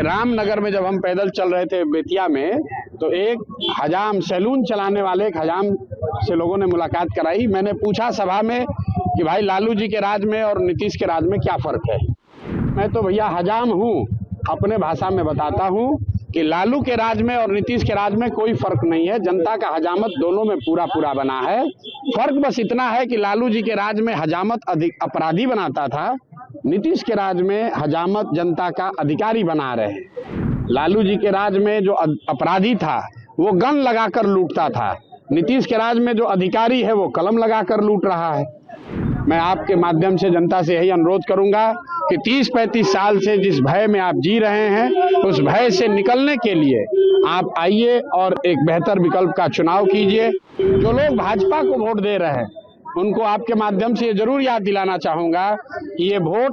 रामनगर में जब हम पैदल चल रहे थे बेतिया में, तो एक हजाम सैलून चलाने वाले एक हजाम से लोगों ने मुलाकात कराई। मैंने पूछा सभा में कि भाई लालू जी के राज में और नीतीश के राज में क्या फ़र्क है। मैं तो भैया हजाम हूँ, अपने भाषा में बताता हूँ कि लालू के राज में और नीतीश के राज में कोई फ़र्क नहीं है। जनता का हजामत दोनों में पूरा पूरा बना है। फ़र्क बस इतना है कि लालू जी के राज में हजामत अपराधी बनाता था, नीतीश के राज में हजामत जनता का अधिकारी बना रहे। लालू जी के राज में जो अपराधी था वो गन लगाकर लूटता था, नीतीश के राज में जो अधिकारी है वो कलम लगाकर लूट रहा है। मैं आपके माध्यम से जनता से यही अनुरोध करूंगा कि 30-35 साल से जिस भय में आप जी रहे हैं, उस भय से निकलने के लिए आप आइए और एक बेहतर विकल्प का चुनाव कीजिए। जो लोग भाजपा को वोट दे रहे हैं उनको आपके माध्यम से ये जरूर याद दिलाना चाहूंगा कि ये वोट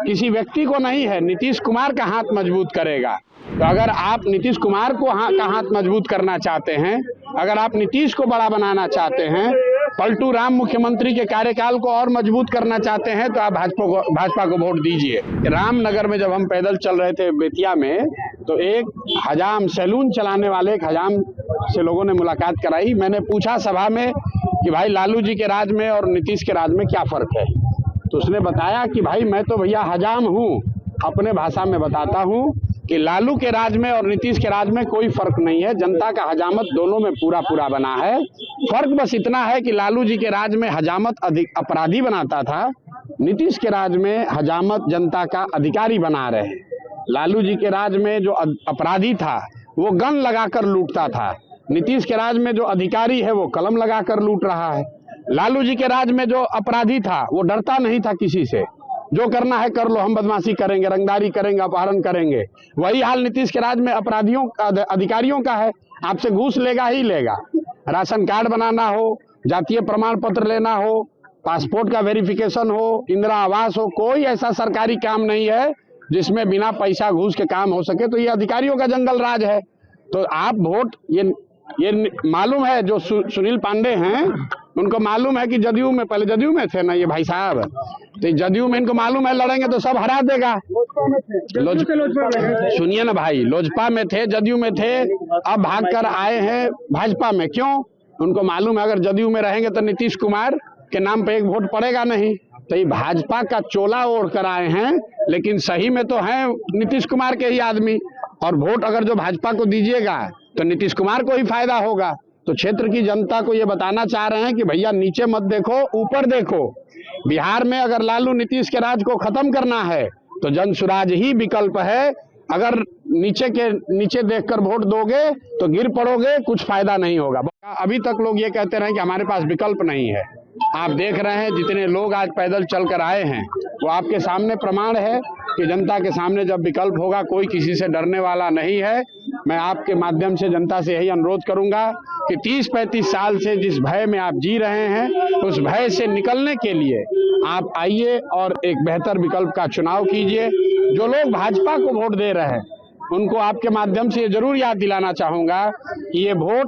किसी व्यक्ति को नहीं है, नीतीश कुमार का हाथ मजबूत करेगा। तो अगर आप नीतीश कुमार को का हाथ मजबूत करना चाहते हैं, अगर आप नीतीश को बड़ा बनाना चाहते हैं, पलटू राम मुख्यमंत्री के कार्यकाल को और मजबूत करना चाहते हैं, तो आप भाजपा को वोट दीजिए। रामनगर में जब हम पैदल चल रहे थे बेतिया में, तो एक हजाम सैलून चलाने वाले एक हजाम से लोगों ने मुलाकात कराई। मैंने पूछा सभा में कि भाई लालू जी के राज में और नीतीश के राज में क्या फ़र्क है। तो उसने बताया कि भाई मैं तो भैया हजाम हूँ, अपने भाषा में बताता हूँ कि लालू के राज में और नीतीश के राज में कोई फ़र्क नहीं है। जनता का हजामत दोनों में पूरा पूरा बना है। फ़र्क बस इतना है कि लालू जी के राज में हजामत अपराधी बनाता था, नीतीश के राज में हजामत जनता का अधिकारी बना रहे। लालू जी के राज में जो अपराधी था वो गन लगाकर लूटता था, नीतीश के राज में जो अधिकारी है वो कलम लगाकर लूट रहा है। लालू जी के राज में जो अपराधी था वो डरता नहीं था किसी से, जो करना है कर लो, हम बदमाशी करेंगे, रंगदारी करेंगे, अपहरण करेंगे। वही हाल नीतीश के राज में अपराधियों अधिकारियों का है, आपसे घूस लेगा ही लेगा। राशन कार्ड बनाना हो, जातीय प्रमाण पत्र लेना हो, पासपोर्ट का वेरिफिकेशन हो, इंदिरा आवास हो, कोई ऐसा सरकारी काम नहीं है जिसमें बिना पैसा घूस के काम हो सके। तो ये अधिकारियों का जंगल राज है। तो आप वोट ये मालूम है, जो सुनील पांडे हैं उनको मालूम है कि जदयू में, पहले जदयू में थे ना ये भाई साहब, तो जदयू में इनको मालूम है लड़ेंगे तो सब हरा देगा। सुनिए ना भाई, लोजपा में थे, जदयू में थे, अब भागकर आए हैं भाजपा में। क्यों? उनको मालूम है अगर जदयू में रहेंगे तो नीतीश कुमार के नाम पे एक वोट पड़ेगा नहीं। तो ये भाजपा का चोला ओढ़ कर आए हैं, लेकिन सही में तो हैं नीतीश कुमार के ही आदमी। और वोट अगर जो भाजपा को दीजिएगा तो नीतीश कुमार को ही फायदा होगा। तो क्षेत्र की जनता को ये बताना चाह रहे हैं कि भैया नीचे मत देखो, ऊपर देखो। बिहार में अगर लालू नीतीश के राज को खत्म करना है तो जन सुराज ही विकल्प है। अगर नीचे देखकर वोट दोगे तो गिर पड़ोगे, कुछ फायदा नहीं होगा। अभी तक लोग ये कहते रहे कि हमारे पास विकल्प नहीं है। आप देख रहे हैं जितने लोग आज पैदल चल कर आए हैं वो आपके सामने प्रमाण है कि जनता के सामने जब विकल्प होगा कोई किसी से डरने वाला नहीं है। मैं आपके माध्यम से जनता से यही अनुरोध करूंगा कि 30-35 साल से जिस भय में आप जी रहे हैं, उस भय से निकलने के लिए आप आइए और एक बेहतर विकल्प का चुनाव कीजिए। जो लोग भाजपा को वोट दे रहे हैं उनको आपके माध्यम से ये जरूर याद दिलाना चाहूंगा कि ये वोट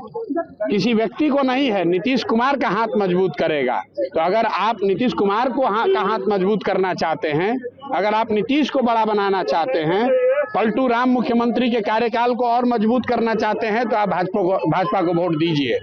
किसी व्यक्ति को नहीं है, नीतीश कुमार का हाथ मजबूत करेगा। तो अगर आप नीतीश कुमार को का हाथ मजबूत करना चाहते हैं, अगर आप नीतीश को बड़ा बनाना चाहते हैं, पलटू राम मुख्यमंत्री के कार्यकाल को और मजबूत करना चाहते हैं, तो आप भाजपा को वोट दीजिए।